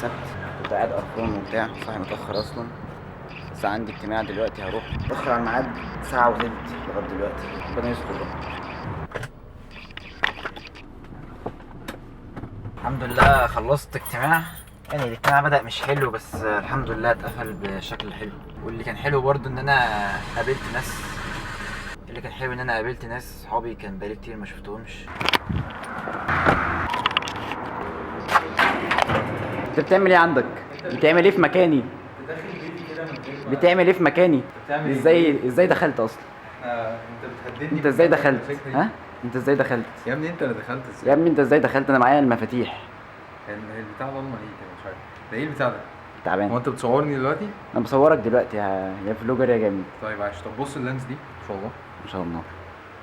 السبت، كنت قاعد قرفان وبتاع، صاحي متأخر أصلا، بس عندي اجتماع دلوقتي هروح متأخر على الميعاد ساعة وتلت لغاية دلوقتي، ربنا يستر بقى. الحمد لله خلصت اجتماع، يعني الاجتماع بدأ مش حلو بس الحمد لله اتقفل بشكل حلو. واللي كان حلو برضو ان انا قابلت ناس صحابي كان بقالي كتير ما شفتهمش. انت بتعمل ايه عندك؟ بتعمل ايه في مكاني؟ بتعمل ايه في مكاني؟ ازاي دخلت اصلا؟ انت بتهددني. انت ازاي دخلت؟ ها؟ انت ازاي دخلت؟ يا ابني انت اللي دخلت ازاي؟ يا ابني انت ازاي دخلت؟ انا معايا المفاتيح. البتاع ده ضلمه ليه كده؟ مش عارف ده ايه البتاع ده؟ تعبان. هو انت بتصورني دلوقتي؟ انا بصورك دلوقتي يا فلوجر يا جامد. طيب عايش. طب بص اللينس دي ان شاء الله. ما شاء الله.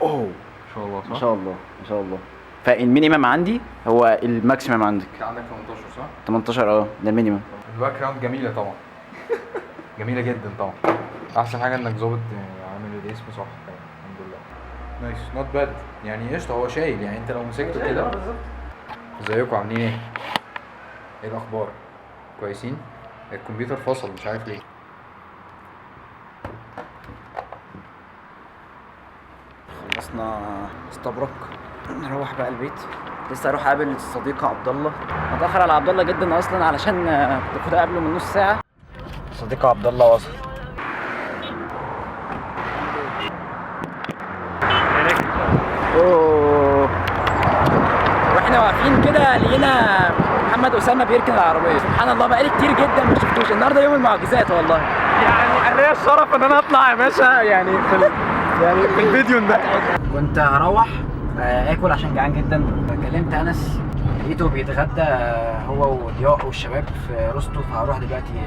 اوه ان شاء الله صح؟ ما شاء الله ما شاء الله. فالمينيمم عندي هو الماكسيمم عندك انت عندك 18 صح؟ 18. ده المينيمم. الباك جراوند جميله طبعا. جميله جدا طبعا. احسن حاجه انك ظابط عامل الاسم صح. الحمد لله. نايس نوت باد يعني قشطه. هو شايل يعني انت لو مسكته كده. ازيكم عاملين ايه؟ ايه الاخبار؟ كويسين؟ الكمبيوتر فصل مش عارف ليه. خلصنا استبرق، نروح بقى البيت. لسه هروح اقابل صديقي عبد الله، متاخر على عبد الله جدا اصلا علشان كنت المفروض اقابله من نص ساعه. صديقي عبد الله وصل. اوه واحنا واقفين كده لقينا محمد اسامه بيركن العربيه. سبحان الله بقالي كتير جدا ما شفتوش. النهارده يوم المعجزات والله. يعني ليا الشرف ان انا اطلع يا باشا يعني في الفيديو ده. كنت هروح اكل عشان جعان جدا. كلمت انس لقيته بيتغدى هو وضياء والشباب في روستو، فهروح دلوقتي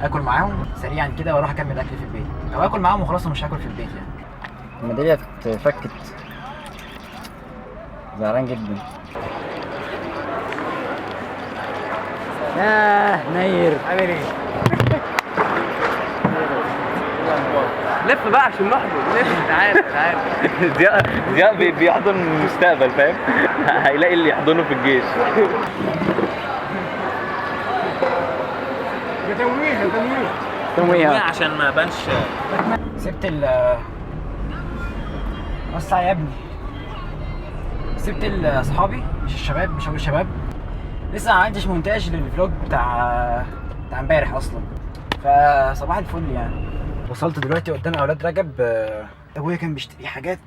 اكل معاهم سريعا كده واروح اكمل اكل في البيت، او اكل معاهم وخلاص مش هاكل في البيت يعني. الميداليه اتفكت، زعلان جدا. ياه نير عامل ايه؟ لف بقى عشان نحضن. لف تعالى. ضياء بيحضن المستقبل فاهم. هيلاقي اللي يحضنه في الجيش. تمويه عشان ما بانش. سبت وسع يا ابني. سبت اصحابي مش الشباب، مش هقول الشباب، لسه ما عملتش مونتاج للفلوج بتاع امبارح اصلا، فصباح الفل يعني. وصلت دلوقتي قدام اولاد رجب. ابويا كان بيشتري حاجات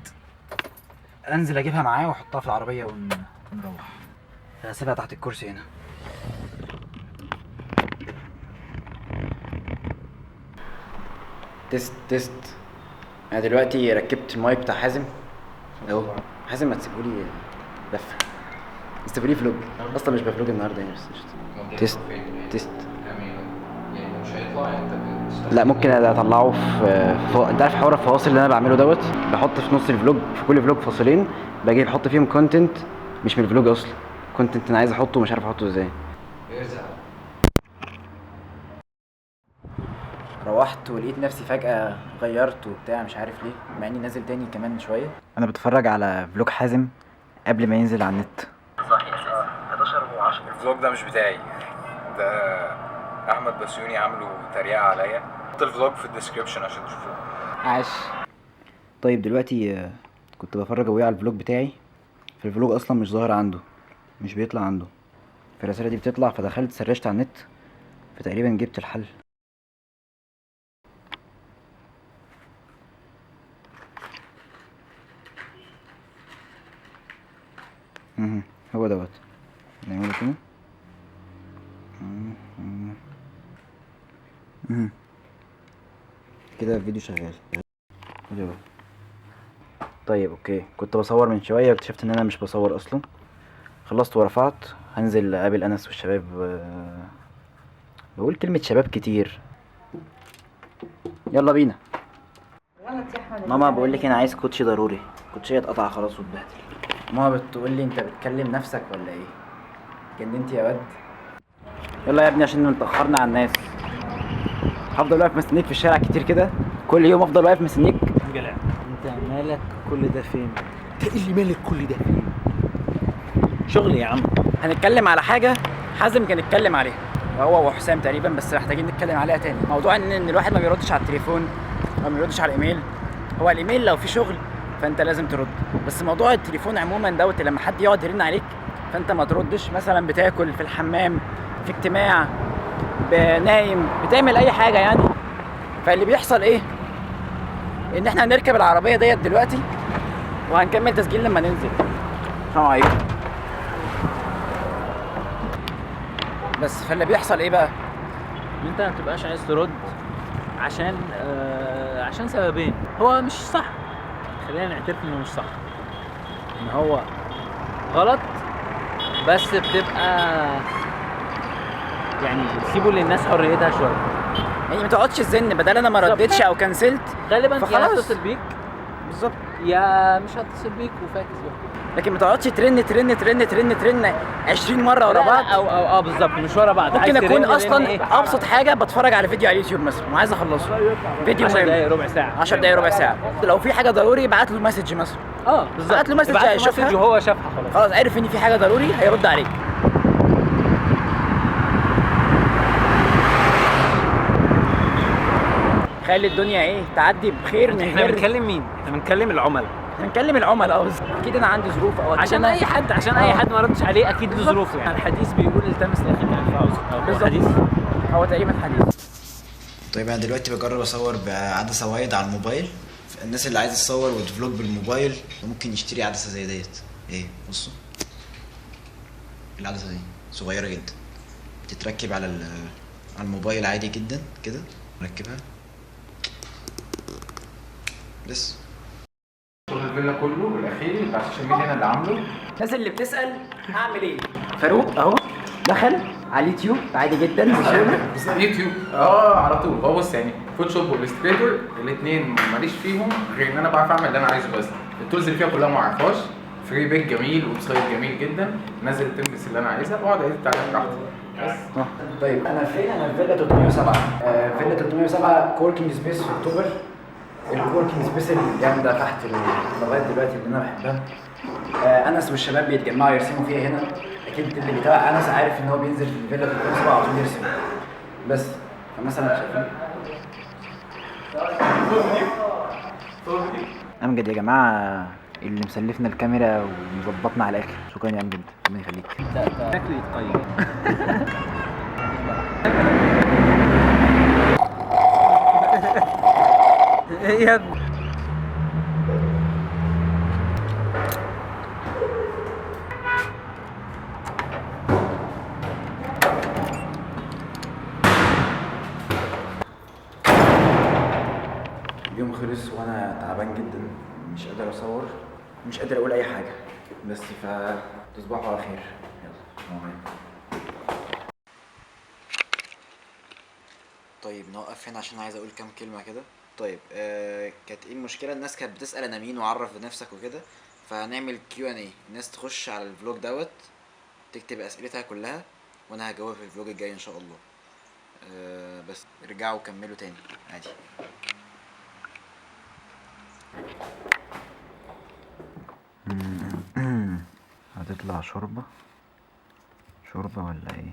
انزل اجيبها معاه واحطها في العربيه ونروح. هسيبها تحت الكرسي هنا. تيست. انا دلوقتي ركبت المايك بتاع حازم اهو. حازم ما تسيبولي لفه، تسيبولي فلوج اصلا، مش بفلوج النهارده يعني. بس تيست يعني مش هيطلع انت لا ممكن اطلعه في انت عارف حوار الفواصل اللي انا بعمله دوت. بحط في نص الفلوج، في كل فلوج فاصلين، باجي بحط فيهم كونتنت مش من الفلوج اصلا، كونتنت انا عايز احطه ومش عارف احطه ازاي. روحت ولقيت نفسي فجأة غيرت وبتاع مش عارف ليه، مع اني نازل تاني كمان شوية. انا بتفرج على فلوج حازم قبل ما ينزل على النت. صحيح اساسا 11 و10. الفلوج ده مش بتاعي، ده احمد بسيوني عامله تريقه عليا. حط الفلوج في الديسكريبشن عشان تشوفوه. عاش. طيب دلوقتي كنت بفرج ابويا على الفلوج بتاعي، في الفلوج اصلا مش ظاهر عنده، مش بيطلع عنده، في الرسالة دي بتطلع، فدخلت سرشت على النت فتقريبا جبت الحل. هو دوت نعمله كده. كده الفيديو شغال. طيب اوكي، كنت بصور من شويه واكتشفت ان انا مش بصور اصلا. خلصت ورفعت، هنزل اقابل انس والشباب. بقول كلمه شباب كتير. يلا بينا. ماما بقول لك انا عايز كوتشي ضروري، كوتشي اتقطع خلاص واتبهدل. ماما بتقول لي انت بتكلم نفسك ولا ايه؟ جننت يا واد. يلا يا ابني عشان متاخرنا على الناس. هفضل واقف مستنيك في الشارع كتير كده، كل يوم افضل واقف مستنيك. انت مالك كل ده فين؟ انت اللي مالك كل ده فين؟ شغل يا عم. هنتكلم على حاجه حازم كان اتكلم عليها. هو وحسام تقريبا، بس محتاجين نتكلم عليها تاني. موضوع ان الواحد ما بيردش على التليفون او ما بيردش على الايميل. هو الايميل لو في شغل فانت لازم ترد، بس موضوع التليفون عموما دوت لما حد يقعد يرن عليك فانت ما تردش. مثلا بتاكل في الحمام، في اجتماع، نايم، بتعمل اي حاجه يعني. فاللي بيحصل ايه؟ ان احنا هنركب العربيه ديت دلوقتي وهنكمل تسجيل لما ننزل. السلام عليكم. بس فاللي بيحصل ايه بقى؟ ان انت ما بتبقاش عايز ترد عشان عشان سببين. هو مش صح، خلينا نعترف انه مش صح، ان هو غلط، بس بتبقى يعني سيبوا للناس حريتها شويه. يعني ما تقعدش تزن، بدل انا ما ردتش او كنسلت غالبا يا فخلاص. هتصل بيك بالظبط، يا مش هتصل بيك وفاكس بقى. لكن ما تقعدش ترن ترن ترن ترن ترن 20 مره ورا بعض. او بالظبط مش ورا بعض. ممكن عايز اكون ترن اصلا لأن إيه؟ ابسط حاجه بتفرج على فيديو على اليوتيوب مثلا وعايز اخلصه، فيديو 10 مهم، دقايق ربع ساعه 10 دقايق ربع ساعه. لو في حاجه ضروري ابعت له مسج مثلا، بالظبط. بعت له مسج هيشوفها وهو شافها خلاص. خلاص، عرف ان في حاجه ضروري هيرد عليك. خلي الدنيا ايه تعدي بخير من احنا غير. بنتكلم مين؟ احنا بنتكلم العملاء. هنكلم العملاء. اكيد انا عندي ظروف او عشان اي حد ما ردش عليه اكيد له ظروفه يعني. الحديث بيقول التمس لاخيك الف عذر. بالظبط. الحديث هو تقريبا حديث. طيب انا دلوقتي بجرب اصور بعدسه وايد على الموبايل. الناس اللي عايزه تصور وتفلوج بالموبايل ممكن يشتري عدسه زي ديت. ايه بصوا العدسه دي صغيره جدا، بتتركب على الموبايل عادي جدا كده. نركبها بس. شغل الفيلا كله الاخيري بتاع السوشيال ميديا انا اللي عامله. الناس اللي بتسال اعمل ايه، فاروق اهو دخل على اليوتيوب عادي جدا بسهوله. يوتيوب على طول. هو بص يعني فوتوشوب والستريتور الاثنين ماليش فيهم غير ان انا بعرف اعمل اللي انا عايزه، بس التولز اللي فيها كلها ما اعرفهاش. فري بيك جميل، ويب سايت جميل جدا، نزل التمبلتس اللي انا عايزها واقعد اديت بتاعتي براحتي بس. طيب انا فين؟ انا في فيلا 307. فيلا 307 كوركينج سبيس في اكتوبر. الكوركينج سبيس الجامده تحت لغايه دلوقتي اللي انا بحبها. انس والشباب بيتجمعوا يرسموا فيها هنا. اكيد اللي بيتابع انس عارف ان هو بينزل في الفيلا 307 على طول يرسم. بس فمثلا شايفين امجد يا جماعه اللي مسلفنا الكاميرا ومظبطنا على الاخر. شكرا يا امجد، ربنا يخليك. شكله يتقيم. ايه يا ابني؟ اليوم خلص وانا تعبان جدا، مش قادر اصور، مش قادر اقول اي حاجه، بس تصبحوا على خير. يلا سلام عليكم. طيب نوقف هنا عشان عايز اقول كام كلمه كده. طيب كانت ايه المشكله؟ الناس كانت بتسال انا مين وعرف بنفسك وكده، فهنعمل Q&A. الناس تخش على الفلوج دوت تكتب اسئلتها كلها وانا هجاوبها في الفلوج الجاي ان شاء الله. بس ارجعوا كملوا تاني عادي. هتطلع شوربه ولا ايه؟